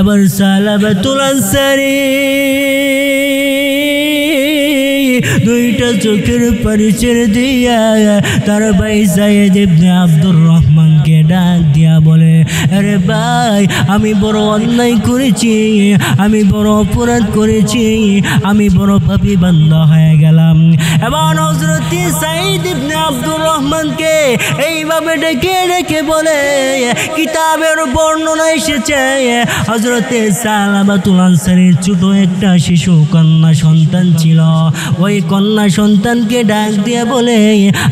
এবার সালাবাতুল আনসারী দুইটা চোখের পানি ছেড়ে দিয়া তার ভাই সাইয়েদ ইবনে আব্দুর রহমানকে ডাক দিয়া বলে, আরে ভাই, আমি বড় অন্যায় করেছি, আমি বড় অপরাধ করেছি, আমি বড় পাপী বান্দা হয়ে গেলাম। এবার হযরত সাইয়েদ ইবনে আব্দুর রহমানকে এইভাবে ডেকে ডেকে বলে, কিতাবের বর্ণনা এসেছে হযরত সালাবাতুল আনসারীর ছোট একটা শিশু কন্যা সন্তান ছিল। ওই কন্যা সন্তানকে ডাক দিয়ে বলে,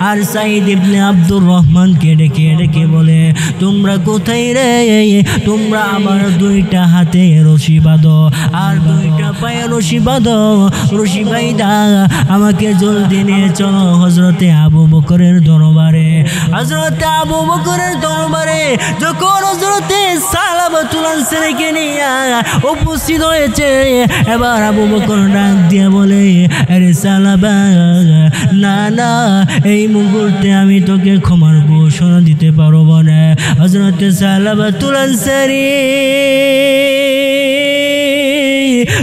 আর সাইয়েদ ইবনে আব্দুর রহমানকে ডেকে ডেকে বলে, তোমরা কোথায় রে? তোমরা আমার দুইটা হাতে রশি বাঁধো আর দুইটা পায়ে রশি বাঁধো, রশি বাইদা আমাকে জলদি নিয়ে চলো হযরতে আবু বকরের দরবারে। হযরতে আবু বকরের দরবারে যখন হযরতে সালাবাতুল আনসারীকে নিয়ে উপস্থিত হয়েছে, এবার আবু বকর ডাক দিয়ে বলে, আরে সালাবা, না না, এই মুহূর্তে আমি তোকে ক্ষমার ঘোষণা দিতে পারবো না। হযরতে সালাবাতুল আনসারী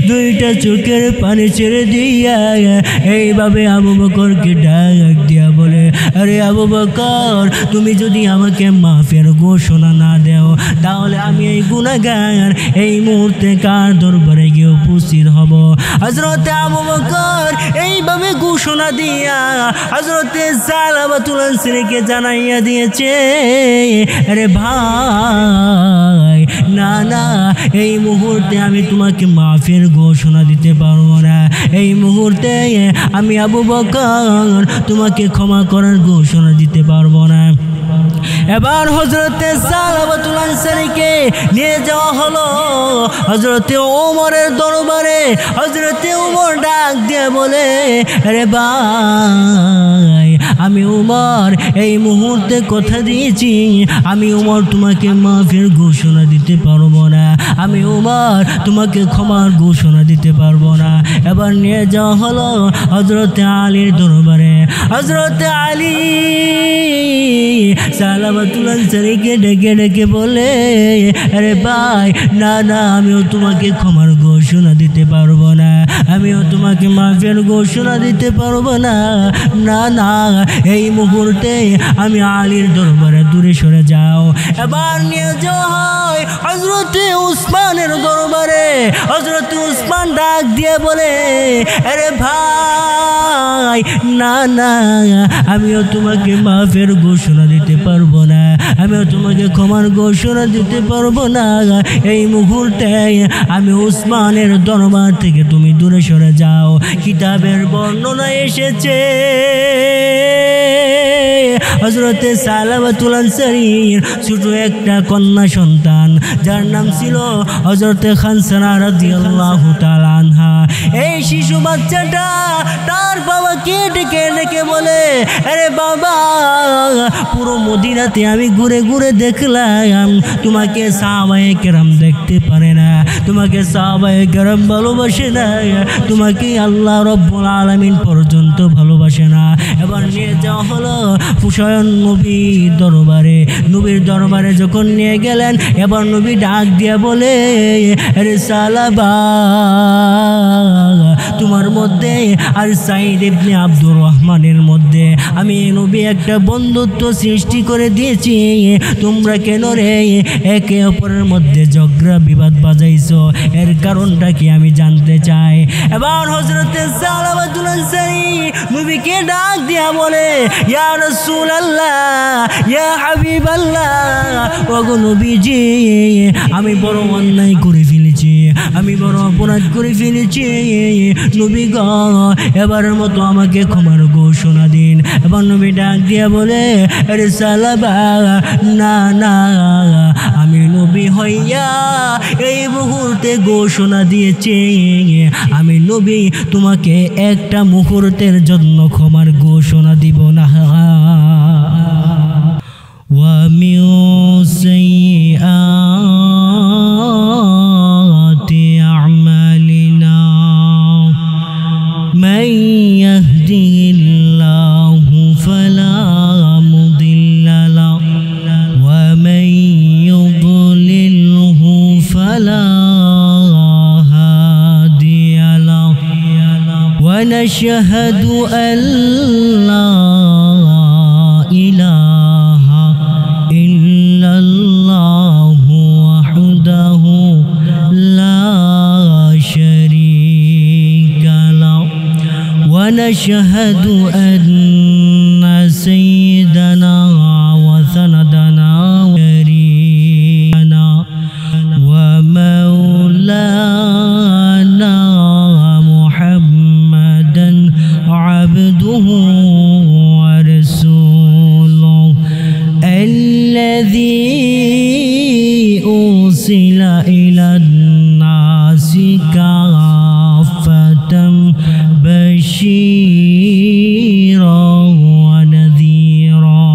দুইটা চোখের পানি ছেড়ে দিয়া এইভাবে আবু বকরকে ডাক দিয়া বলে, আরে আবু বকর, তুমি যদি আমাকে মাফের ঘোষণা না দাও তাহলে আমি এই গুনাহগার এই মুহূর্তে কার দরবারে গিয়ে উপস্থিত হব? হযরতে আবু বকর এইভাবে ঘোষণা দিয়া হযরতে সালাবাতুল আনসারীকে জানাইয়া দিয়েছে, আরে ভাই, না না, এই মুহূর্তে আমি তোমাকে মাফের ঘোষণা দিতে পারবো না। এই মুহূর্তে আমি আবু বকর তোমাকে ক্ষমা করার ঘোষণা দিতে পারবো না। এবার হযরতে সালাবাতুল আনসারীকে নিয়ে যাওয়া হলো হযরতে ওমরের দরবারে। হযরতে ওমর ডাক দিয়ে বলে, আরে ভাই, আমি ওমর এই মুহূর্তে কথা দিয়েছি, আমি ওমর তোমাকে মাফের ঘোষণা দিতে পারবো না, আমি ওমর তোমাকে ক্ষমার ঘোষণা দিতে পারবো না। এবার নিয়ে যাওয়া হলো হযরতে আলীর দরবারে। হযরতে আলী সালাবাতুল আনসারীকে ডেকে ডেকে বলে, আরে ভাই, না না, আমিও তোমাকে ক্ষমার ঘোষণা দিতে পারবো না, আমিও তোমাকে মাফের ঘোষণা দিতে পারবো না, না না, এই মুহূর্তে আমি আলীর দরবারে দূরে সরে যাও। এবার নিয়ে যাওয়া হয় হযরতে উসমানের দরবারে। হযরতে উসমান ডাক দিয়ে বলে, আরে ভাই, না না, আমিও তোমাকে মাফের ঘোষণা দিতে পারবো না, আমিও তোমাকে ক্ষমার ঘোষণা দিতে পারবো না, এই মুহূর্তে আমি উসমানের দরবার থেকে তুমি দূরে সরে যাও। কিতাবের বর্ণনা এসেছে হযরতে সালাবাতুল আনসারীর ছোট একটা কন্যা সন্তান যার নাম ছিল হযরতে খানসানা রাদিয়াল্লাহু তাআলা আনহা। এই শিশু বাচ্চাটা তার বাবাকে ডেকে ডেকে বলে, আরে বাবা, পুরো মদিনাতে আমি ঘুরে ঘুরে দেখলাম তোমাকে সাহাবায়ে কেরাম দেখতে পারে না, তোমাকে সাহাবায়ে কেরাম ভালোবাসে না, তোমাকে আল্লাহ রব্বুল আলামিন পর্যন্ত ভালোবাসে না। এবার নিয়ে যাওয়া হলো হুসায়ন নবীর দরবারে। নবীর দরবারে যখন নিয়ে গেলেন, এবার নবী ডাক দিয়া বলে, আরে সালাবা, তোমার মধ্যে আর সাইয়েদ ইবনে আব্দুর রহমানের মধ্যে আমি নবী একটা বন্ধুত্ব সৃষ্টি করে দিয়েছি, তোমরা কেন রে একে অপরের মধ্যে ঝগড়া বিবাদ বাজাইছো? এর কারণটা কি আমি জানতে চাই। এবার হযরতে সালাবাতুল আনসারী নবীকে ডাক দিয়া বলে, ইয়া রাসূলুল্লাহ, ইয়া হাবিবাল্লাহ, ওগো নবীজি, আমি বড় অন্যায় করে ফেলেছি, আমি বড় অপরাধ করে ফেলেছি, নবী গো, এবারের মতো আমাকে ক্ষমার ঘোষণা দিন। এবার নবী ডাক দিয়া বলে, আরে সালাবা, না না, আমি নবী হইয়া এই মুহূর্তে ঘোষণা দিয়েছি, আমি নবী তোমাকে একটা মুহূর্তের জন্য ক্ষমার ঘোষণা দিব না। ওয়া মিন সাইয়্যাতি আ'মালিনা মান ইয়াহদিহিল্লাহু ফালা মুদিল্লা লাহু ওয়া মান ইউদ্লিলহু ফালা ونشهد أن لا إله إلا الله وحده لا شريك له ونشهد أن سيدنا وسندنا وشريكنا ومولانا محمدا عبده ورسوله الذي أرسل إلى الناس كافة بشيرا ونذيرا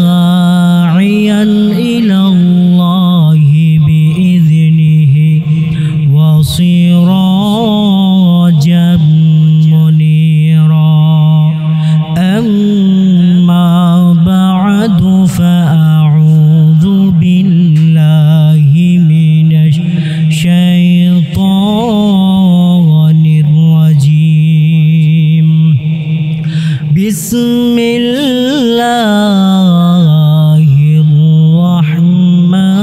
وداعيا إلى الله بإذنه وسراجا منيرا أما بعد فأعوذ بالله من الشيطان الرجيم بسم الله الرحمن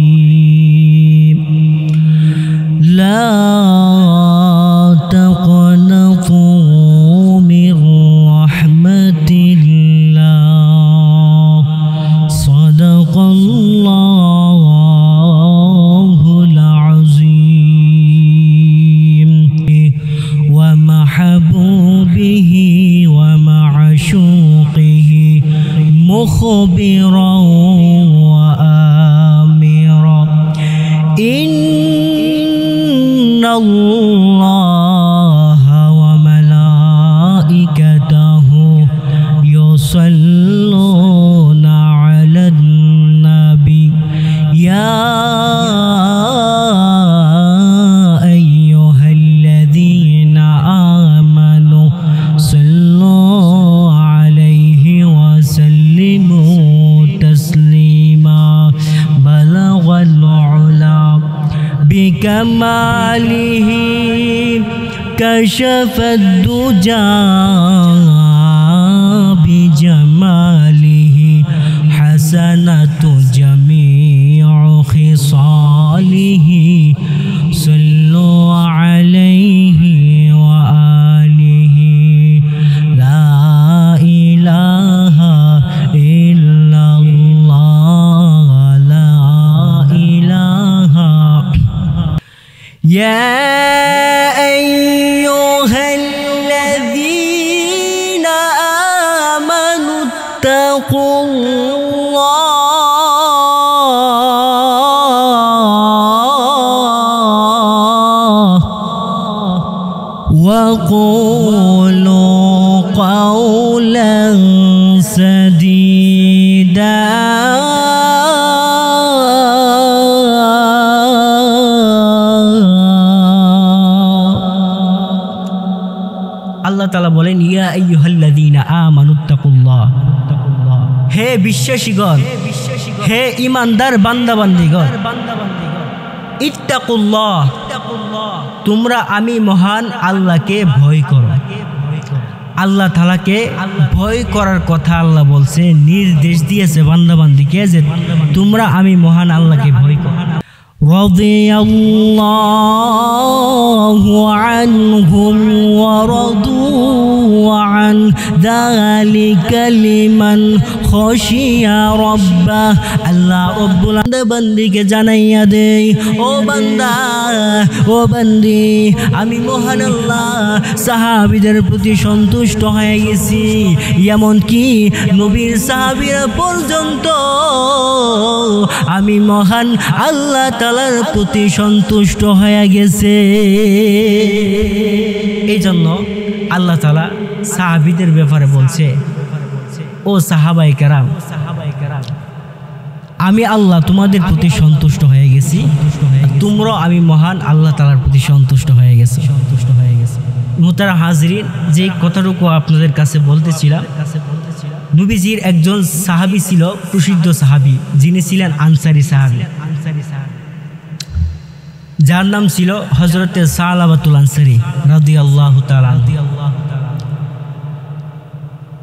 الرحيم لا تقنطوا من رحمة الله صدق الله العظيم ومحبوبه ومعشوقه مخبرا وآمرا إن الله وملائكته يصلون على النبي يا أيها الذين آمنوا صلوا عليه وسلموا تسليما بلغ العلا بكماله كشف الدجى بجماله حسنة جميع خصاله صلوا عليه وآله لا إله إلا الله لا إله يا أيها الذين آمنوا اتقوا الله وقولوا قولا سديدا আল্লাহ তাআলা বলেন ইয়া আইয়ুহাল্লাযীনা আমানুত্তাকুল্লাহ হে বিশ্বাসীগণ হে ঈমানদার বান্দাবান্দীগণ ইত্তাকুল্লাহ তোমরা আমি মহান আল্লাহকে ভয় করো আল্লাহ তাআলাকে ভয় করার কথা আল্লাহ বলছে নির্দেশ দিয়েছে বান্দাবান্দীকে যে তোমরা আমি মহান আল্লাহকে ভয় করো রাদিয়াল্লাহু আনহুম ওয়া রাদু আন যালিকা লিমান খাশিয়া রাব্বাহ আল্লাহ রব্বুল বান্দাকে জানাইয়া দেই ও বান্দা ও বান্দি আমি মহান আল্লাহ সাহাবীদের প্রতি সন্তুষ্ট হয়ে গেছি এমন কি নবীর সাহাবীরা পর্যন্ত আমি মহান আল্লাহ তাআলার প্রতি সন্তুষ্ট হয়ে গেছে এই জন্য আল্লাহ তাআলা সাহাবীদের ব্যাপারে বলছে ও সাহাবায়ে কেরাম আমি আল্লাহ তোমাদের প্রতি সন্তুষ্ট হয়ে গেছি তোমরাও আমি মহান আল্লাহ তাআলার প্রতি সন্তুষ্ট হয়ে গেছো মুহতারাম হাজরিন যে কথাটুকু আপনাদের কাছে বলতেছিলাম নবীজির একজন সাহাবী ছিল প্রসিদ্ধ সাহাবী যিনি ছিলেন আনসারী সাহাবী যার নাম ছিল হযরতে সালাবাতুল আনসারী রাদিয়াল্লাহু তাআলা।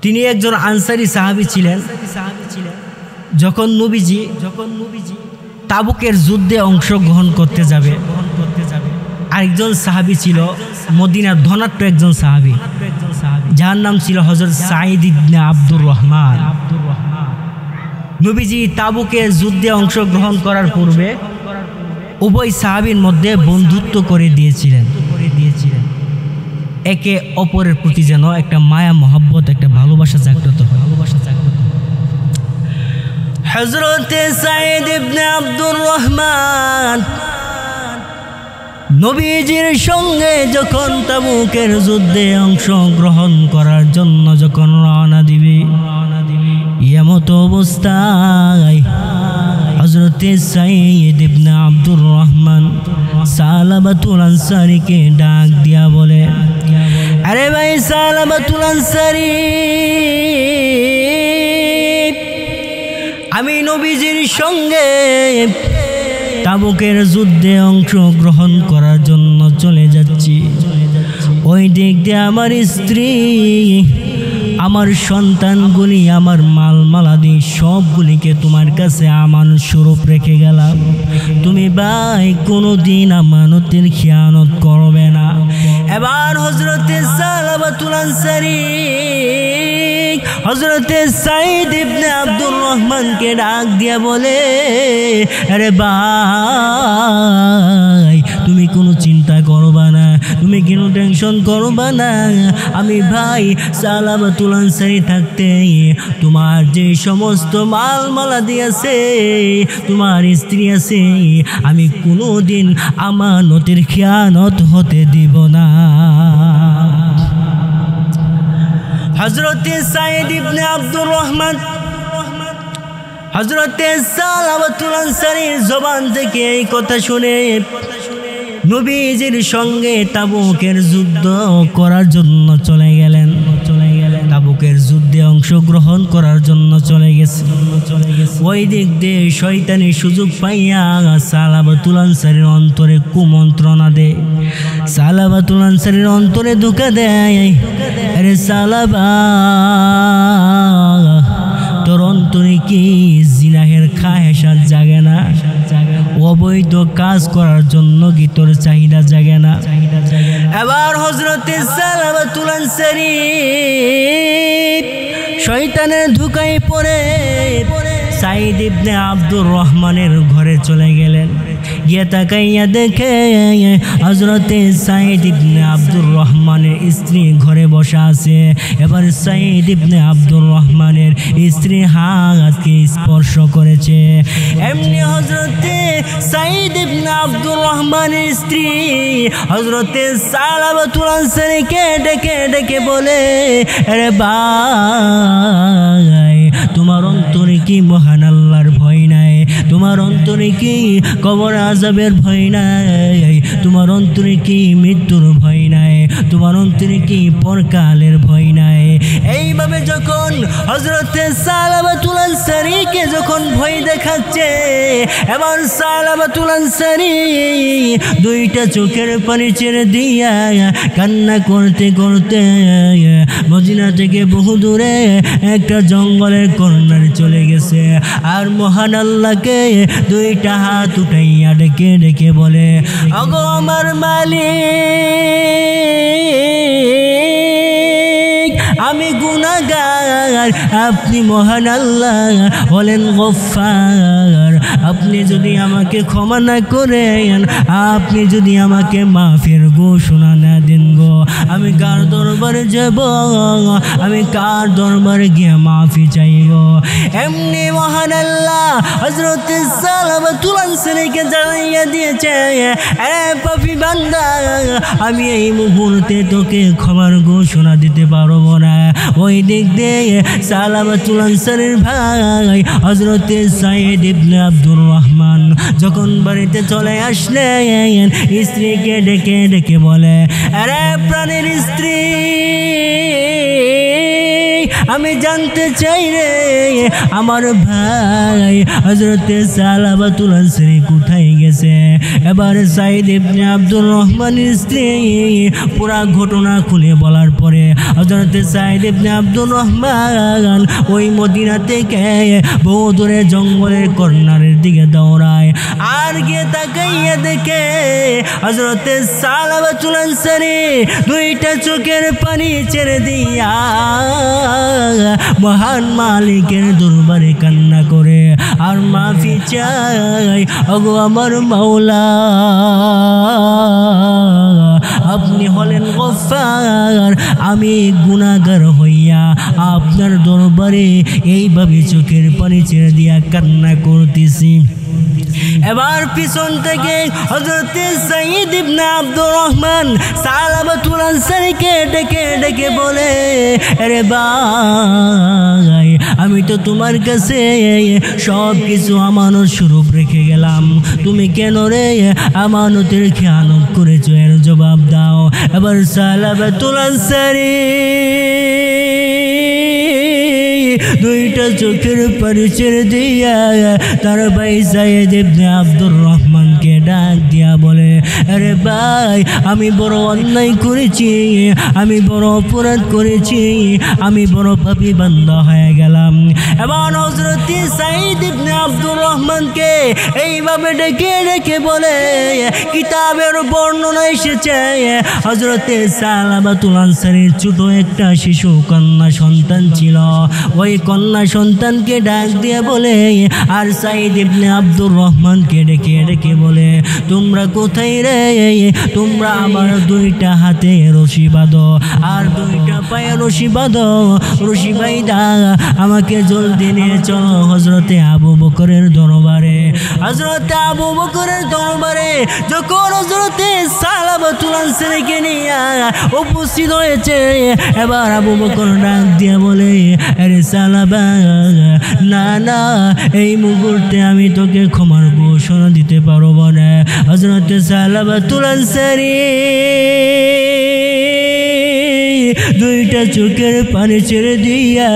তিনি একজন আনসারী সাহাবী ছিলেন। যখন নবীজি তাবুকের যুদ্ধে অংশগ্রহণ করতে যাবে, আরেকজন সাহাবী ছিল মদিনার ধনাঢ্য একজন সাহাবী, যার নাম ছিল হযরত সাঈদ ইবনে আব্দুর রহমান। নবীজি তাবুকের যুদ্ধে অংশগ্রহণ করার পূর্বে উভয় সাহাবীর মধ্যে বন্ধুত্ব করে দিয়েছিলেন। একে অপরের প্রতি যেন একটা মায়া মহব্বত, একটা ভালোবাসা জাগ্রত হয়। হযরত সাঈদ ইবনে আব্দুর রহমান নবীজির সঙ্গে যখন তাবুকের যুদ্ধে অংশগ্রহণ করার জন্য যখন রওনা দিবে, এমত অবস্থায় হযরত সাঈদ ইবনে আব্দুর রহমান সালাবাতুল আনসারীকে ডাক দিয়া বলে, আরে ভাই সালাবাতুল আনসারী, আমি নবীজির সঙ্গে তাবুকের যুদ্ধে অংশগ্রহণ করার জন্য চলে যাচ্ছি। ওই দিক দিয়ে আমার স্ত্রী, আমার সন্তানগুলি, আমার মালমালাদি সবগুলিকে তোমার কাছে আমানত স্বরূপ রেখে গেলাম। তুমি ভাই কোনোদিন আমানতের খিয়ানত করবে না। এবার হযরতে সালাবাতুল আনসারী হযরতে সাঈদ ইবনে আব্দুর রহমানকে ডাক দিয়া বলে, আরে ভাই তুমি কোনো চিন্তা করবা না, তুমি কোনো টেনশন করবা না। আমি ভাই সালাবাতুল আনসারী থাকতে তোমার যে সমস্ত মালমালাদি আছে, তোমার স্ত্রী আছে, আমি কোনোদিন আমানতের খিয়ানত হতে দিব না। হযরতে সাঈদ ইবনে আব্দুর রহমান হযরতে সালাবাতুল আনসারীর জবান থেকে এই কথা শুনে নবীজির সঙ্গে তাবুকের যুদ্ধ করার জন্য চলে গেলেন। তাবুকের যুদ্ধে অংশগ্রহণ করার জন্য চলে গেছে। ওই দিক দিয়ে শয়তানি সুযোগ পাইয়া সালাবাতুল আনসারীর অন্তরে কুমন্ত্রণা দেয়, সালাবাতুল আনসারীর অন্তরে ধোঁকা দেয়। আরে সালাবা, তোর অন্তরে কি জিনাহের খাহেসাত জাগে না? অবৈধ কাজ করার জন্য কি তোর চাহিদা জাগে না? এবার হযরতে সালাবাতুল আনসারী শয়তানের ধোঁকায় পড়ে সাঈদ ইবনে আব্দুর রহমানের ঘরে চলে গেলেন। গিয়ে তাকাইয়া দেখে হযরতে সাঈদ ইবনে আব্দুর রহমানের স্ত্রী ঘরে বসা আছে। এবার সাঈদ ইবনে আব্দুর রহমানের স্ত্রী হাতকে স্পর্শ করেছে। এমনি হযরতে সাঈদ ইবনে আব্দুর রহমানের স্ত্রী হযরতে সালাবাতুল আনসারীকে ডেকে ডেকে বলে, আরে ভাই তোমার অন্তরে কি মহান আল্লাহর ভয় নাই? তোমার অন্তরে কি কবর আযাবের ভয় নাই? তোমার অন্তরে কি মৃত্যুর ভয় নাই? তোমার অন্তরে কি পরকালের ভয় নাই? এইভাবে যখন হযরতে সালাবাতুল আনসারীকে যখন ভয় দেখাচ্ছে, এবার সালাবাতুল আনসারী দুইটা চোখের পানি ছেড়ে দিয়া কান্না করতে করতে মদিনা থেকে বহু দূরে একটা জঙ্গলের কর্নারে চলে গেছে। আর মহান আল্লাহকে দুইটা হাত উঠাইয়া ডেকে ডেকে বলে, ওগো আমার মালিক, আমি গুনাহগার, আপনি মহান আল্লাহ হলেন গফফার। আপনি যদি আমাকে ক্ষমা না করেন, আপনি যদি আমাকে মাফের ঘোষণা না দেন গো, আমি কার দরবারে যাব? আমি কার দরবারে গিয়ে মাফি চাইব? এমনি মহান আল্লাহ হযরতে সালাবাতুল আনসারীকে জানাইয়া দিয়েছে, আরে পাপী বান্দা, আমি এই মুহূর্তে তোকে ক্ষমার ঘোষণা দিতে পারবো না। ওই দিক দিয়ে সালাবাতুল আনসারীর ভাই হযরতে সাঈদ ইবনে আব্দুর রহমান যখন বাড়িতে চলে আসলেন, স্ত্রীকে ডেকে ডেকে বলে, আরে প্রাণের স্ত্রী, আমি জানতে চাই রে আমার ভাই হযরতে সালাবাতুল আনসারী কোথায় গেছে। এবার সাইদ ইবনে আব্দুর রহমানের স্ত্রী পুরা ঘটনা খুলে বলার পরে হযরতে সাইদ ইবনে আব্দুর রহমান ওই মদিনা থেকে বহু দূরে জঙ্গলের কর্নারের দিকে দৌড়ায়। আর গিয়ে তাকাইয়া দেখে হযরতে সালাবাতুল আনসারী দুইটা চোখের পানি ছেড়ে দিয়া মহান মালিকের দরবারে কান্না করে আর মাফি চাই, ওগো আমার মাওলা আপনি হলেন গফফার, আমি গুনাহগার হইয়া আপনার দরবারে এইভাবে চোখের পানি ছেড়ে দিয়া কান্না করতেছি। এবার পিছন থেকে হযরতে সাইদ ইবনে আব্দুর রহমান সালাবাতুল আনসারীকে ডেকে ডেকে বলে, আরে ভাই আমি তো তোমার কাছে সব কিছু আমানত স্বরূপ রেখে গেলাম, তুমি কেন রে আমানতের খেয়ানত করেছো এর জবাব দাও। এবার সালাবাতুল আনসারী দুইটা চোখের পানি ছেড়ে দিয়া তার ভাই সাইদ ইবনে আব্দুর রহমানকে ডাক দিয়া বলে, আরে ভাই আমি বড় অন্যায় করেছি, আমি বড় অপরাধ করেছি, আমি বড় পাপী বান্দা হয়ে গেলাম। এমন হযরতে সাইদ ইবনে আব্দুর রহমানকে এইভাবে ডেকে ডেকে বলে, কিতাবের বর্ণনা এসেছে হযরতে সালাবাতুল আনসারীর ছোট একটা শিশু কন্যা সন্তান ছিল। ওই কন্যা সন্তানকে ডাক দিয়ে বলে আর সাইদ ইবনে আব্দুর রহমানকে ডেকে ডেকে বলে, তোমরা কোথায় রে, তোমরা আমার দুইটা হাতে রশি বাঁধো আর দুইটা পায়ে রশি বাঁধো, রশি বাইদা আমাকে জলদি নিয়ে চলো হযরতে আবু বকরের দরবারে। হযরতে আবু বকরের দরবারে যখন হযরতে সালাবাতুল আনসারীকে নিয়ে উপস্থিত হয়েছে, এবার আবু বকর ডাক দিয়ে বলে, আরে সালাবা না না এই মুহূর্তে আমি তোকে ক্ষমার ঘোষণা দিতে পারবো না। হযরতে সালাবাতুল আনসারী দুইটা চোখের পানি ছেড়ে দিয়া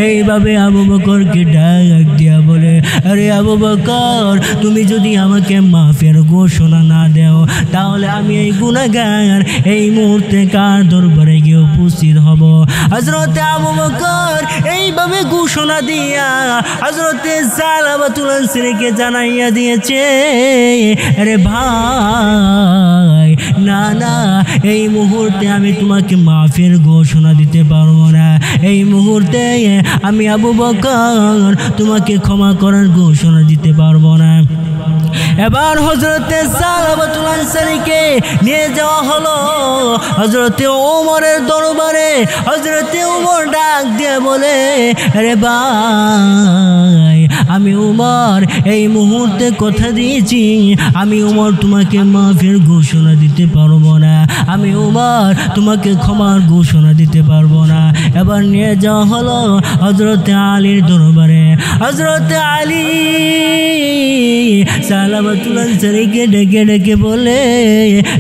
এইভাবে আবু বকরকে ডাক দিয়া বলে, আরে আবু বকর তুমি যদি আমাকে মাফের ঘোষণা না দাও তাহলে আমি এই গুনাহগার এই মুহূর্তে কার দরবারে গিয়ে উপস্থিত হব। হযরতে আবু বকর এইভাবে ঘোষণা দিয়া হযরতে সালাবাতুল আনসারীকে জানাইয়া দিয়েছে, আরে ভাই না না এই মুহূর্তে আমি তোমাকে মাফের ঘোষণা দিতে পারবো না, এই মুহূর্তে আমি আবু বকর তোমাকে ক্ষমা করার ঘোষণা দিতে পারবো না। এবার হযরতে সালাবাতুল আনসারীকে নিয়ে যাওয়া হলো হযরতে ওমরের দরবারে। হযরতে ওমর ডাক দিয়ে বলে, আরে ভাই আমি ওমর এই মুহূর্তে কথা দিয়েছি, আমি ওমর তোমাকে মাফের ঘোষণা দিতে পারবো না, আমি ওমর তোমাকে ক্ষমার ঘোষণা দিতে পারবো না। এবার নিয়ে যাওয়া হলো হযরতে আলীর দরবারে। হযরতে আলী সালাবাতুল আনসারীকে ডেকে ডেকে বলে,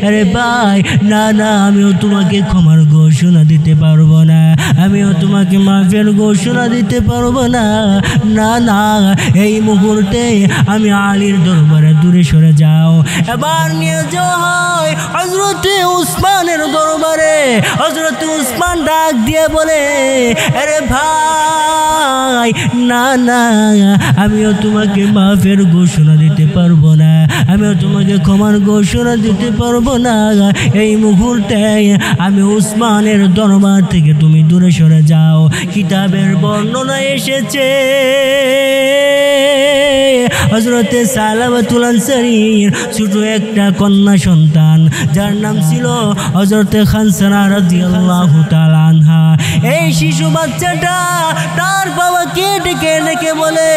আরে ভাই না না আমিও তোমাকে ক্ষমার ঘোষণা দিতে পারবো না, আমিও তোমাকে মাফের ঘোষণা দিতে পারবো না, না না এই মুহূর্তে আমি আলীর দরবারে দূরে সরে যাও। এবার নিয়ে যাওয়া হয় হযরতে উসমানের দরবারে। হযরতে উসমান ডাক দিয়ে বলে, আরে ভাই না না আমিও তোমাকে মাফের ঘোষণা দিতে পারবো না, আমিও তোমাকে ক্ষমার ঘোষণা দিতে পারবো না, এই মুহূর্তে আমি উসমানের দরবার থেকে তুমি দূরে সরে যাও। কিতাবের বর্ণনা এসেছে হযরতে সালাবাতুল আনসারীর ছোট একটা কন্যা সন্তান যার নাম ছিল হযরতে খানসানা রাদিয়াল্লাহু তাআলা আনহা। এই শিশু বাচ্চাটা তার বাবাকে ডেকে ডেকে বলে,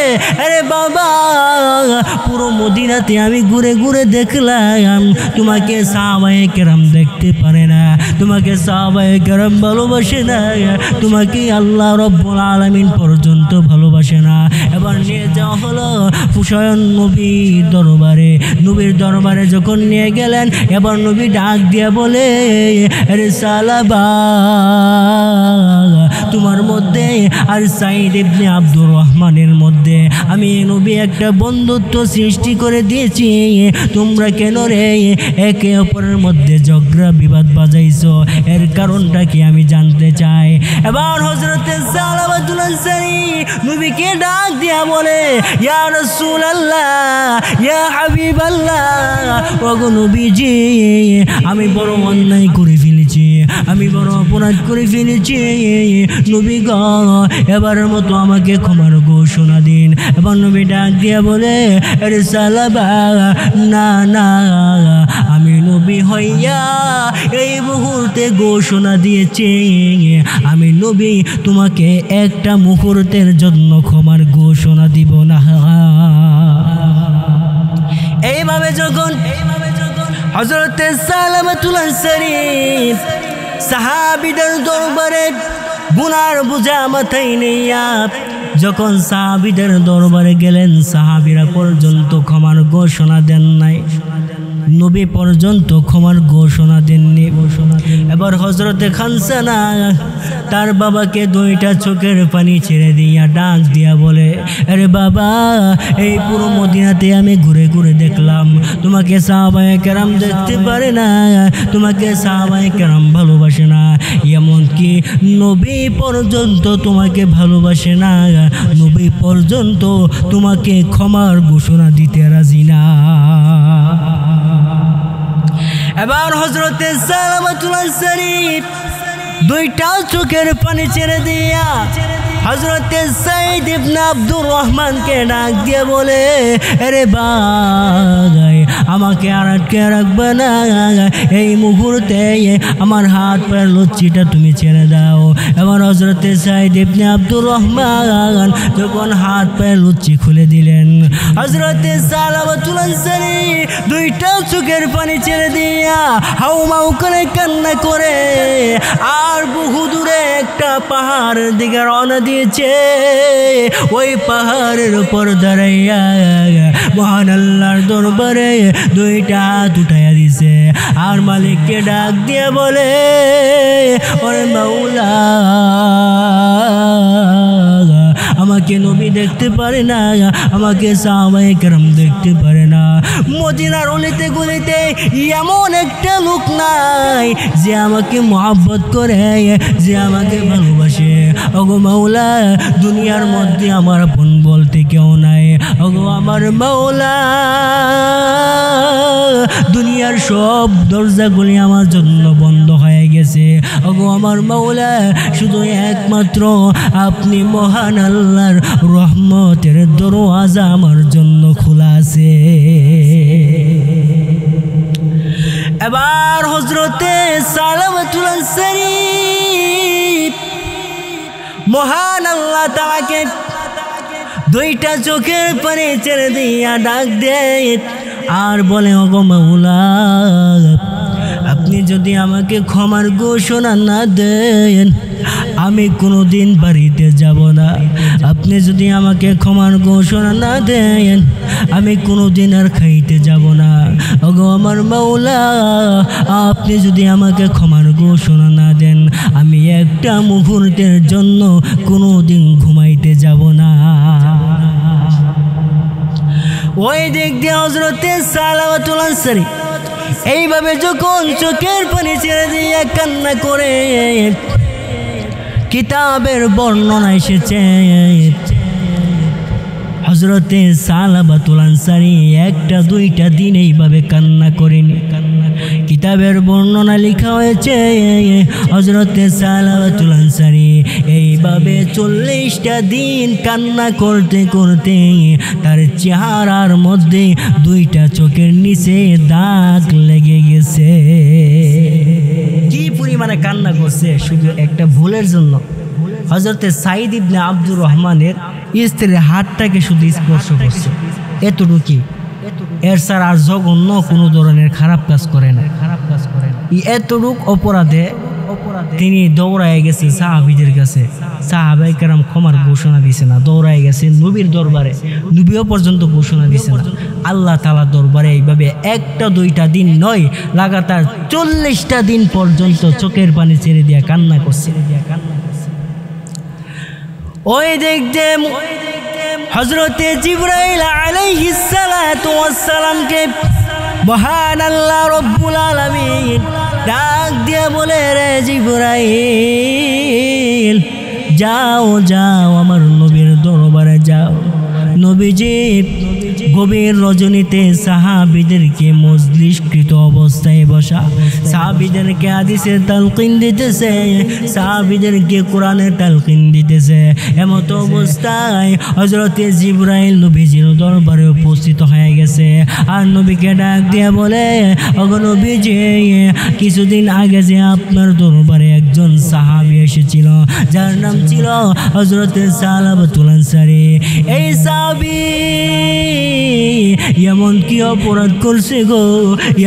আরে বাবা পুরো মদিনাতে আমি ঘুরে ঘুরে দেখলাম তোমাকে সাহাবায়ে কেরাম দেখতে পারে না, তোমাকে সাহাবায়ে কেরাম ভালোবাসে না, তোমাকে আল্লাহ রব্বুল আলামিন পর্যন্ত ভালোবাসে না। এবার নিয়ে যাওয়া হলো হুসায়ন নবীর দরবারে। নবীর দরবারে যখন নিয়ে গেলেন, এবার নবী ডাক দিয়ে বলে, আরে সালাবা, তোমার মধ্যে আর সাইদ ইবনে আব্দুর রহমানের মধ্যে আমি নবী একটা বন্ধুত্ব সৃষ্টি করে দিয়েছি, তোমরা কেন রে একে অপরের মধ্যে ঝগড়া বিবাদ বাজাইছো, এর কারণটা কি আমি জানতে চাই। এবার হযরতে সালাবাতুল আনসারী নবীকে ডাক দিয়া বলে, ইয়া রাসূলুল্লাহ, ইয়া হাবিবাল্লাহ, ওগো নবীজি, আমি বড় অন্যায় করে ফেলেছি, আমি বড় অপরাধ করে ফেলেছি, নবী গো এবারের মতো আমাকে ক্ষমার ঘোষণা দিন। এবার নবী ডাক দিয়া বলে, আরে সালাবা, না না, আমি নবী হইয়া এই মুহূর্তে ঘোষণা দিয়েছি, আমি নবী তোমাকে একটা মুহূর্তের জন্য ক্ষমার ঘোষণা দিব না। এইভাবে যখন হযরতে সালাবাতুল আনসারী সাহাবীদের দরবারে গুনার বোঝা মাথায় নিয়া যখন সাহাবীদের দরবারে গেলেন, সাহাবীরা পর্যন্ত ক্ষমার ঘোষণা দেন নাই, নবী পর্যন্ত ক্ষমার ঘোষণা দেননি। এবার হযরতে খানসানা তার বাবাকে দুইটা চোখের পানি ছেড়ে দিয়া ডাক দিয়া বলে, আরে বাবা, এই পুরো মদিনাতে আমি ঘুরে ঘুরে দেখলাম তোমাকে সাহাবায়ে কেরাম দেখতে পারে না, তোমাকে সাহাবায়ে কেরাম ভালোবাসে না, এমনকি নবী পর্যন্ত তোমাকে ভালোবাসে না, নবী পর্যন্ত তোমাকে ক্ষমার ঘোষণা দিতে রাজি না। এবার হযরতে সালাবাতুল আনসারী দুইটা চোখের পানি ছেড়ে দিয়া হযরতে সাইদ ইবনে আব্দুর রহমানকে ডাক দিয়ে বলে, আরে ভাই, আমাকে আর আটকে রাখবে না, এই মুহূর্তে আমার হাত পায়ের লচ্ছিটা তুমি ছেড়ে দাও। এবার হযরতে সাইদ ইবনে আব্দুর রহমান যখন হাত পায়ের লচ্ছি খুলে দিলেন, হযরতে সালাবাতুল আনসারী দুইটা চোখের পানি ছেড়ে দিয়া হাউমাউ করে কান্না করে আর বহু দূরে একটা পাহাড়ের দিকে রওনা দিয়েছে। ওই পাহাড়ের উপর দাঁড়াইয়া মহান আল্লাহর দরবারে দুইটা হাত উঠাইয়া দিছে আর মালিককে ডাক দিয়ে বলে, ওরে মাওলা, আমাকে নবী দেখতে পারে না, আমাকে সাহাবায়ে কেরাম দেখতে পারে না, মদিনার অলিতে গলিতে এমন একটা লোক নাই যে আমাকে মহব্বত করে, যে আমাকে ভালোবাসে। ওগো মাওলা, দুনিয়ার মধ্যে আমার আপন বলতে কেউ নাই। ওগো আমার মাওলা, দুনিয়ার সব দরজাগুলি আমার জন্য বন্ধ হয়ে গেছে। ওগো আমার মাওলা, শুধু একমাত্র আপনি মহান আল্লাহর রহমতের দরওয়াজা আমার জন্য খোলা আছে। এবার হযরতে সালাবাতুল আনসারী মহান আল্লাহ তাআলাকে দুইটা চোখের পানি ছেড়ে দিয়া ডাক দেয় আর বলে, ওগো মাওলা, আপনি যদি আমাকে ক্ষমার ঘোষণা না দেন, আমি কোনোদিন বাড়িতে যাব না। আপনি যদি আমাকে ক্ষমার ঘোষণা না দেন, আমি কোনোদিন আর খাইতে যাব না। ওগো আমার মাওলা, আপনি যদি আমাকে ক্ষমার ঘোষণা না দেন, আমি একটা মুহূর্তের জন্য কোনোদিন ঘুমাইতে যাব না। ওই দিক দিয়ে হযরতে সালাবাতুল আনসারী এইভাবে যখন চোখের পানি ছেড়ে দিয়ে কান্না করে, কিতাবের বর্ণনা এসেছে হযরতে সালাবাতুল আনসারী একটা দুইটা দিন এইভাবে কান্না করেনি। কিতাবের বর্ণনা লেখা হয়েছে হযরতে সালাবাতুল আনসারী এইভাবে 40টা দিন কান্না করতে করতে তার চেহারার মধ্যে দুইটা চোখের নিচে দাগ লেগে গেছে। কি পরিমাণে কান্না করছে শুধু একটা ভুলের জন্য। হযরতে সাইদ ইবনে আব্দুর রহমানের স্ত্রীর হাতটাকে শুধু স্পর্শ করছে, এতটুকুই। এর ছাড়া আর জঘন্য কোনো ধরনের খারাপ কাজ করে না। এতটুক অপরাধে তিনি দৌড়ায় গেছে সাহাবীদের কাছে। সাহাবায়ে কেরাম ক্ষমার ঘোষণা দিছে না, দৌড়ায় গেছে নবীর দরবারে। নবীও পর্যন্ত ঘোষণা দিছে না। আল্লাহ তাআলার দরবারে এইভাবে একটা দুইটা দিন নয়, লাগাতার 40টা দিন পর্যন্ত চোখের পানি ছেড়ে দিয়া কান্না করছে। ওই দেখতে হযরতে জিবরাইল আলাইহিস সালাতু ওয়াস সালামকে মহান আল্লাহ রব্বুল আলামিন ডাক দিয়ে বলে, রে জিবরাইল, যাও যাও আমার নবীর দরবারে যাও। নবীজি গভীর রজনীতে সাহাবীদেরকে মজলিসকৃত অবস্থায় বসা, সাহাবীদেরকে হাদিসের তালকিন দিতেছে, সাহাবীদেরকে কোরআনের তালকিন দিতেছে। এমত অবস্থায় হযরতে জিবরাইল নবীজির দরবারে উপস্থিত হয়ে গেছে। আর নবীকে ডাক দিয়ে বলে, ওগো নবীজি, কিছুদিন আগে যে আপনার দরবারে একজন সাহাবী এসেছিল, যার নাম ছিল হযরতে সালাবাতুল আনসারী। এই সাহাবী এমন কি অপরাধ করছে গো,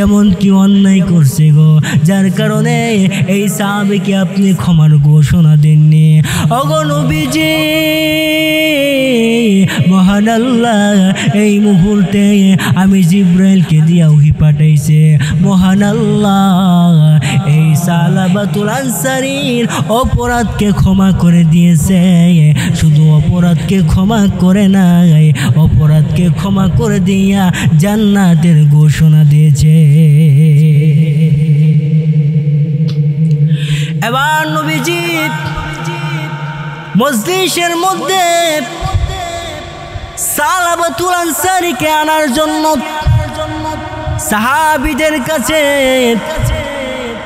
এমন কি অন্যায় করছে গো, যার কারণে এই সাহাবীকে আপনি ক্ষমার ঘোষণা দেননি। ওগো নবীজি, মহান আল্লাহ এই মুহূর্তে আমি জিবরাইলকে দিয়া ওহী পাঠাইছে। মহান আল্লাহ এই সালাবাতুল আনসারীর অপরাধকে ক্ষমা করে দিয়েছে। শুধু অপরাধকে ক্ষমা করে নাই, অপরাধকে ক্ষমা করে দিয়া জান্নাতের ঘোষণা দিয়েছে। এবার নবীজি মজলিসের মধ্যে সালাবাতুল আনসারীকে আনার জন্য সাহাবীদের কাছে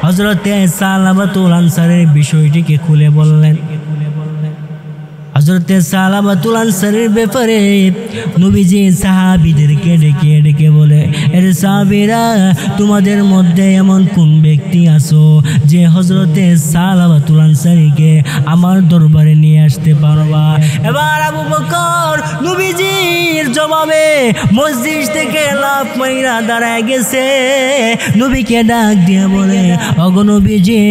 হযরতে সালাবাতুল আনসারীর বিষয়টিকে খুলে বললেন। হযরতে সালাবাতুল আনসারীর ব্যাপারে নবীজি সাহাবীদেরকে ডেকে ডেকে বলে, এর সাহাবীরা, তোমাদের মধ্যে এমন কোন ব্যক্তি আছো যে হযরতে সালাবাতুল আনসারীকে আমার দরবারে নিয়ে আসতে পারবা? এবার আবু বকর নবীজির জবাবে মসজিদ থেকে লাফ মাইরা দাঁড়ায় গেছে। নবীকে ডাক দিয়ে বলে, ওগো নবীজি,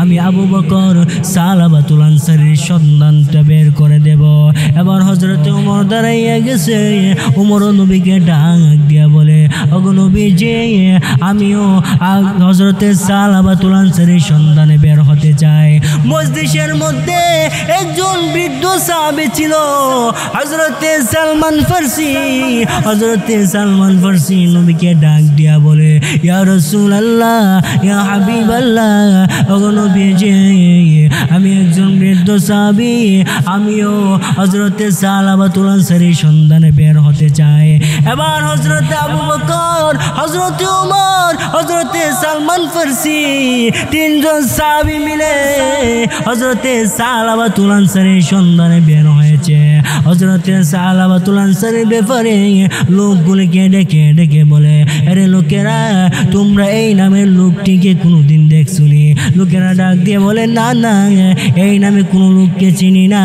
আমি আবু বকর সালাবাতুল আনসারীর সন্ধান বের করে দেব। এবার হযরতে ওমর দাঁড়াইয়া গেছে। ওমর নবীকে ডাক দিয়া বলে, ওগো নবীজি, আমিও হযরতে সালাবাতুল আনসারীর সন্ধানে বের হতে চাই। মজলিসের মধ্যে একজন বৃদ্ধ সাহাবী ছিল, হযরতে সালমান ফারসি। হযরতে সালমান ফারসি নবীকে ডাক দিয়া বলে, ইয়া রাসূলুল্লাহ, ইয়া হাবিবাল্লাহ, ওগো নবীজি, আমি একজন বৃদ্ধ সাহাবী, আমিও হযরতে সালাবাতুল আনসারীর সন্ধানে বের হতে চাই। এবার হযরতে আবু বকর, হযরতে ওমর, হযরতে সালমান ফারসি তিনজন সাহাবী মিলে হযরতে সালাবাতুল আনসারীর সন্ধানে বের হয়েছে। হযরতে সালাবাতুল আনসারীর ব্যাপারে লোকগুলিকে ডেকে ডেকে বলে, আরে লোকেরা, তোমরা এই নামের লোকটিকে কোনোদিন দেখছুনি? লোকেরা ডাক দিয়ে বলে, না না, এই নামে কোনো লোককে চিনি না,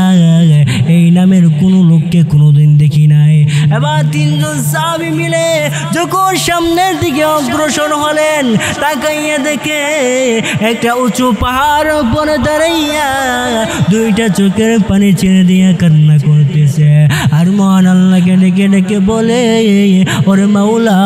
এই নামের কোনো লোককে কোনোদিন দেখি নাই। এবার তিনজন সাহাবী মিলে যখন সামনের দিকে অগ্রসর হলেন, তাকাইয়া দেখে একটা উঁচু পাহাড় উপরে দাঁড়াইয়া দুইটা চোখের পানি ছেড়ে দিয়ে কান্না করতেছে। আর মহান আল্লাহকে ডেকে ডেকে বলে, ওরে মাওলা,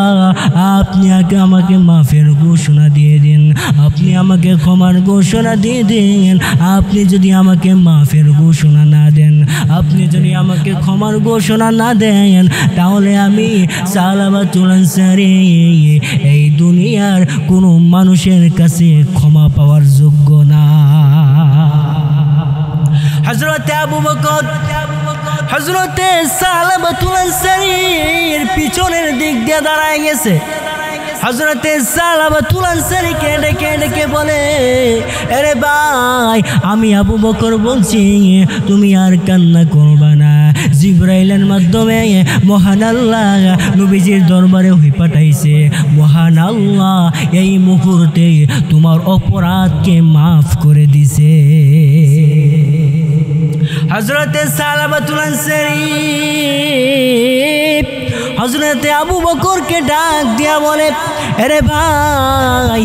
আপনি আমাকে মাফের ঘোষণা দিয়ে দিন, আপনি আমাকে ক্ষমার ঘোষণা দিয়ে দিন। আপনি যদি আমাকে মাফের ঘোষণা না দেন, আপনি যদি আমাকে ক্ষমার ঘোষণা না দেন, তাহলে আমি সালাবাতুল আনসারী এই দুনিয়ার কোনো মানুষের কাছে ক্ষমা পাওয়ার যোগ্য না। হযরতে আবু বকর হযরতে সালাবাতুল আনসারীর পিছনের দিক দিয়ে দাঁড়ায় গেছে। হযরতে সালাবাতুল আনসারীকে ডেকে ডেকে বলে, আরে ভাই, আমি আবু বকর বলছি, তুমি আর কান্না করবা না। জিবরাইলের মাধ্যমে মহান আল্লাহ নবীজির দরবারে ওহী পাঠাইছে। মহান আল্লাহ এই মুহূর্তে তোমার অপরাধকে মাফ করে দিছে। হযরতে সালাবাতুল আনসারী হযরতে আবু বকরকে ডাক দিয়া বলে, আরে ভাই,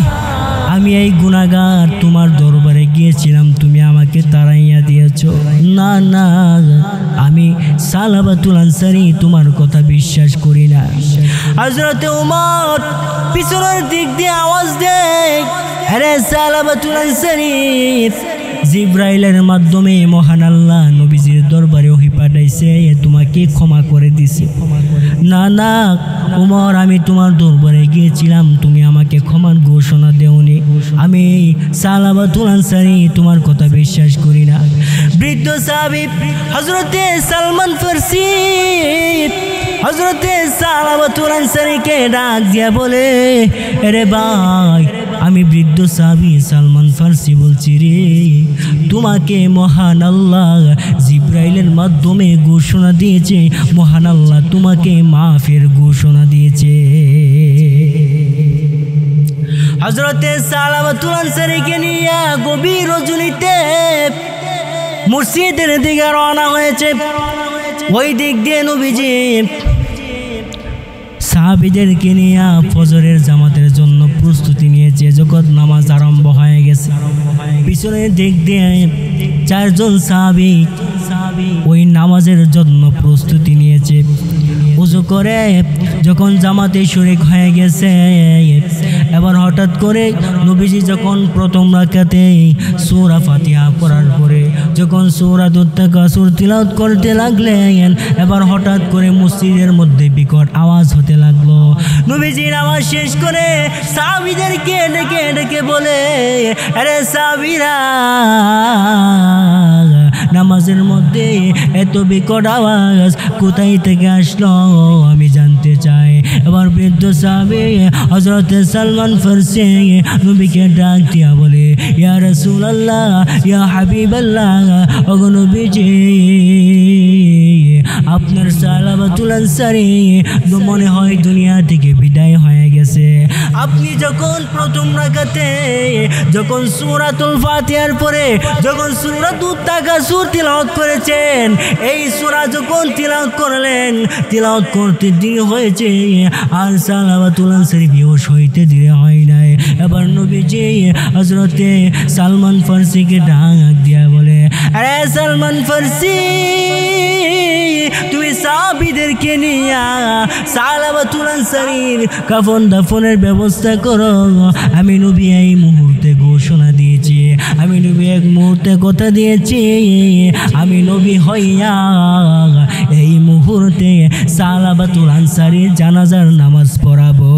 আমি এই গুনাহগার তোমার দরবারে গিয়েছিলাম, তুমি আমাকে তাড়াইয়া দিয়েছো। না না, আমি সালাবাতুল আনসারী তোমার কথা বিশ্বাস করি না। হযরতে ওমর পিছনের দিক দিয়ে আওয়াজ দেয়, আরে সালাবাতুল আনসারী, জিব্রাইলের মাধ্যমে মহান আল্লাহ নবীজির দরবারে ওহী পাঠাইছে, তোমাকে ক্ষমা করে দিছে। না না ওমর, আমি তোমার দরবারে গিয়েছিলাম, তুমি আমাকে ক্ষমার ঘোষণা দেওনি। আমি সালাবাতুল আনসারী তোমার কথা বিশ্বাস করি না। বৃদ্ধ সাহাবী হযরতে সালমান ফারসি হযরতে সালাবাতুল আনসারীকে ডাক দিয়া বলে, আরে ভাই, আমি বৃদ্ধ সাহাবী সালমান ফারসি বলছি রে, তোমাকে মহান আল্লাহ জিব্রাইলের মাধ্যমে ঘোষণা দিয়েছে, মহান আল্লাহ তোমাকে মাফের ঘোষণা দিয়েছে। হযরতে সালাবাতুল আনসারীকে নিয়ে গভীর রজনীতে মসজিদের দিকে রওনা হয়েছে। ওই দিক দিয়ে নবীজি সাহাবীদেরকে নিয়ে ফজরের জামাতের জন্য প্রস্তুতি নিয়েছে। যখন নামাজ আরম্ভ হয়ে গেছে, পিছনের দিক দিয়ে চারজন সাহাবী ওই নামাজের জন্য প্রস্তুতি নিয়েছে। ওযু করে যখন জামাতে শরীক হয়ে গেছে, এবার হঠাৎ করে নবীজি যখন প্রথম রাকাতে সূরা ফাতিহা পড়ার পরে যখন সূরাতুত তাকাসুর তিলাওয়াত করতে লাগলেন, এবার হঠাৎ করে মসজিদের মধ্যে বিকট আওয়াজ হতে লাগলো। নবীজি নামাজ শেষ করে সাহাবীদেরকে ডেকে ডেকে বলে, আরে সাহাবীরা, নামাজের মধ্যে এত বিকট আওয়াজ কোথায় থেকে আসলো আমি জানতে চাই। এবার বৃদ্ধ সাহাবী হযরতে সালমান ফারসি নবীকে ডাক দিয়া বলে, ইয়া রাসূলুল্লাহ, ইয়া হাবিবাল্লাহ, ওগো নবীজি, আপনার সালাবাতুল আনসারী মনে হয় দুনিয়া থেকে বিদায় হয়ে গেছে। আপনি যখন প্রথম রাকাতে যখন সূরাতুল ফাতিহার পরে যখন সূরাতুত তাকাসুর তিলাওয়াত করেছেন, এই সূরা যখন তিলাওয়াত করলেন, তিলাওয়াত করতে দেরি হয়েছে, আর সালাবাতুল আনসারী বেহুশ হইতে দেরি হয় নাই। এবার নবীজি হযরতে সালমান ফারসিকে ডাক দিয়া বলে, আরে সালমান ফারসি, তুমি সাহাবীদেরকে নিয়ে সালাবাতুল আনসারীর কাফন দাফনের ব্যবস্থা করো। আমি নবী এই মুহূর্তে ঘোষণা দিয়েছি, আমি নবী এক মুহূর্তে কথা দিয়েছি, আমি নবী হইয়া এই মুহূর্তে সালাবাতুল আনসারীর জানাজার নামাজ পড়াবো।